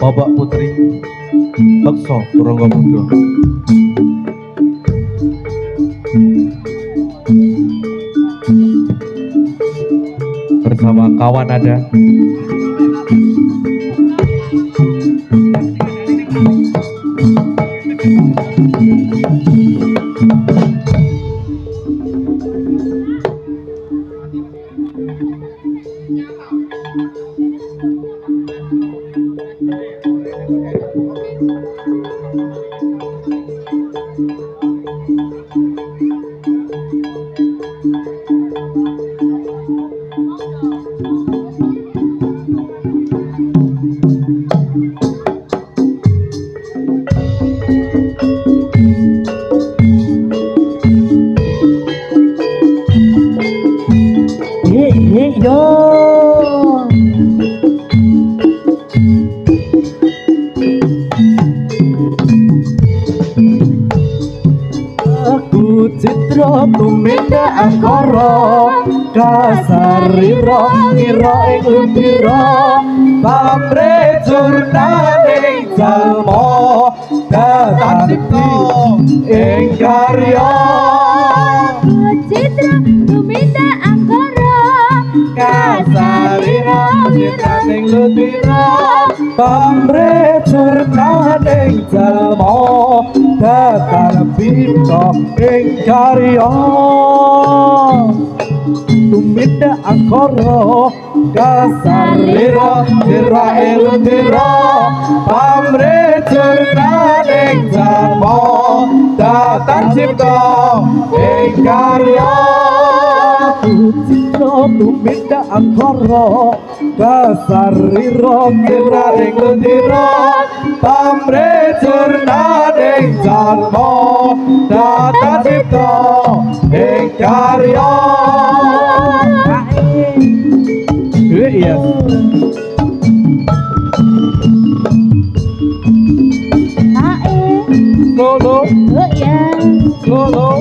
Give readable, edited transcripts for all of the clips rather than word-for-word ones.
Bapak Putri Bekso Turangga bersama kawan ada Citra tumeka angkara kasarira ngira ing lutira pamre jurnane jalma datang cipta ing karya Citra tumeka angkara kasarira ngira ing lutira pamre jurnane jalma datang cipta ing karya tumida angkara kasarira sira elutira pamre jurnane jalma datang cipta ing karya cipta tumida angkara kasarira sira elutira pamre jurnane jalma datang cipta ing karya iya lolo lolo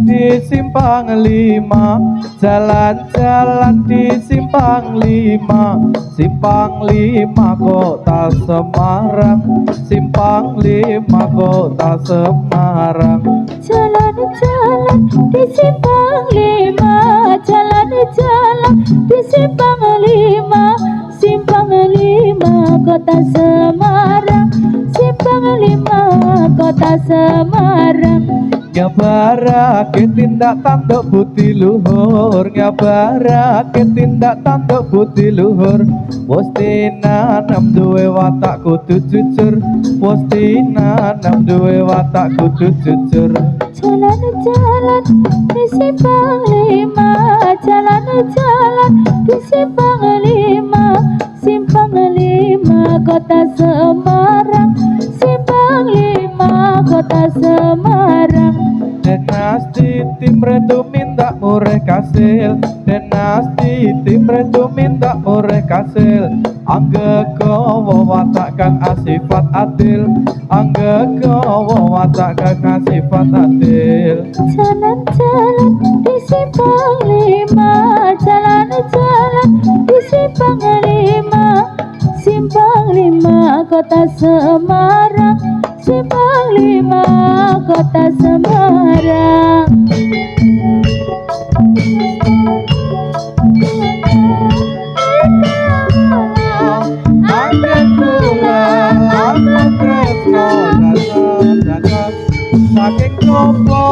Di simpang 5, jalan-jalan di simpang 5, simpang 5 kota Semarang, simpang 5 kota Semarang. Jalan-jalan di simpang 5, jalan-jalan di simpang 5, simpang 5 kota Semarang, simpang 5 kota Semarang. Nyabarake tindak tanduk budi luhur, nyabarake tindak tanduk budi luhur. Mesti nanam duwe watak kudu jujur, mesti nanam duwe watak kudu jujur. Jalan-jalan di simpang 5, jalan-jalan di simpang 5, simpang 5 kota Semarang, simpang 5 kota Semarang. Denasti timbre tu minta mureh kasil, denasti timbre tu minta mureh kasil. Angge kowo watak kang asifat adil, angge kowo watak kang asifat adil. Jalan-jalan di simpang 5, jalan-jalan di simpang 5, simpang 5 kota Semarang, simpang 5 kota Semarang. Saking nopo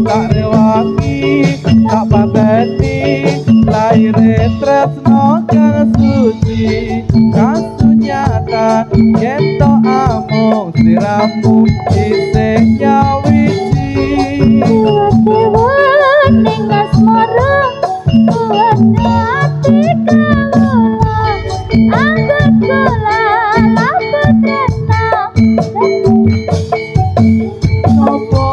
tak rewangi, tak pateni, laire tresno kang suci, kasunyatan yen to amung sliramu isih nyawiji Dewa ning asmara buat ati kawula anggap kula laku tresna Sopo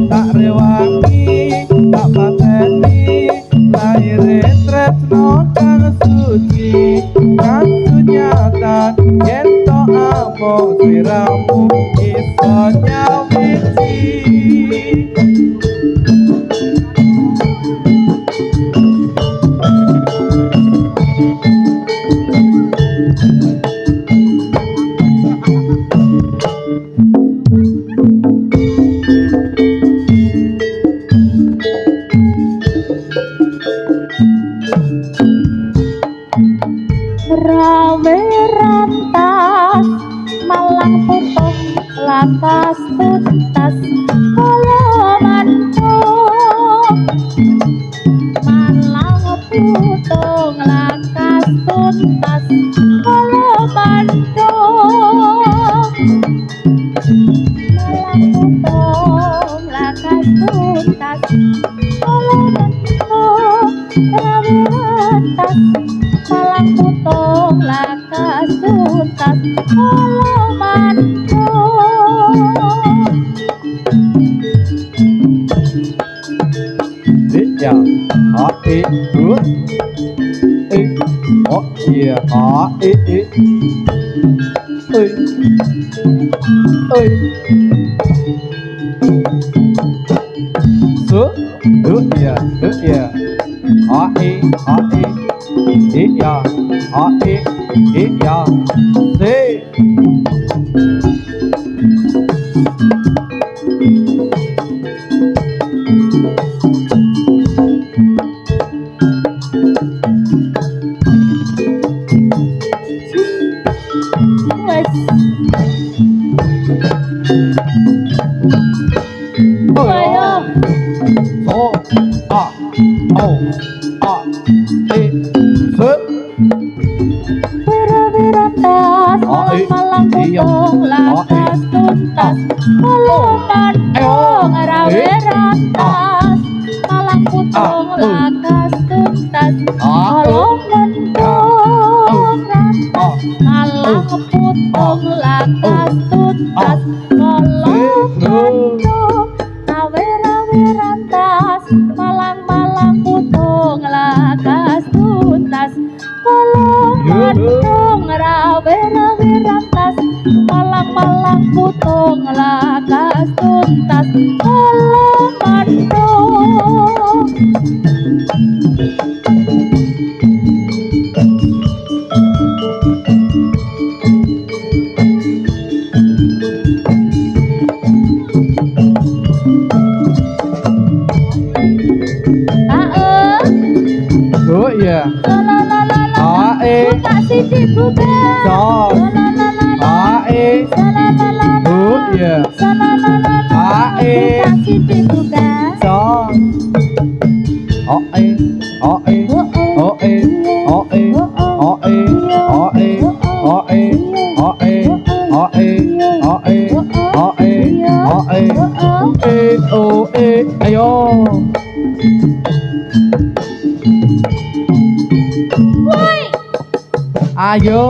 tak rewangi tak pateni laire tresno kang suci kang sunyatan yen to amung sliramu iso nyawiji rawe rantas malang putih lakas tuntas kala mantuk malang putih lakas tuntas kala mantuk malang putih lakas tuntas kala mantuk rawe rantas malang putih lakas tuntas kala mantuk ya ha e o yeah ha e so ya ha e ya ha e ya se wes ayo so a o a e se Wira-wirantas malang putih lakas tuntas kala mantuk rawe-rantas malang putih lakas tuntas kala mantuk rantas malang putih lakas tuntas kala mantuk rawe-rawe-rantas malang-malang putih lakas tuntas kala mantuk rawe-rawe rantas malang-malang putih lakas tuntas kala mantuk so ya la buka siti buka so la ha e ya ha e buka siti buka so o e o e o e o e o e o e o e o e o e o e o e o e o e ayo woi ayo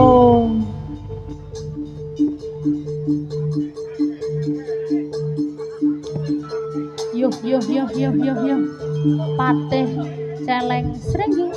Yuh patih celeng srenggi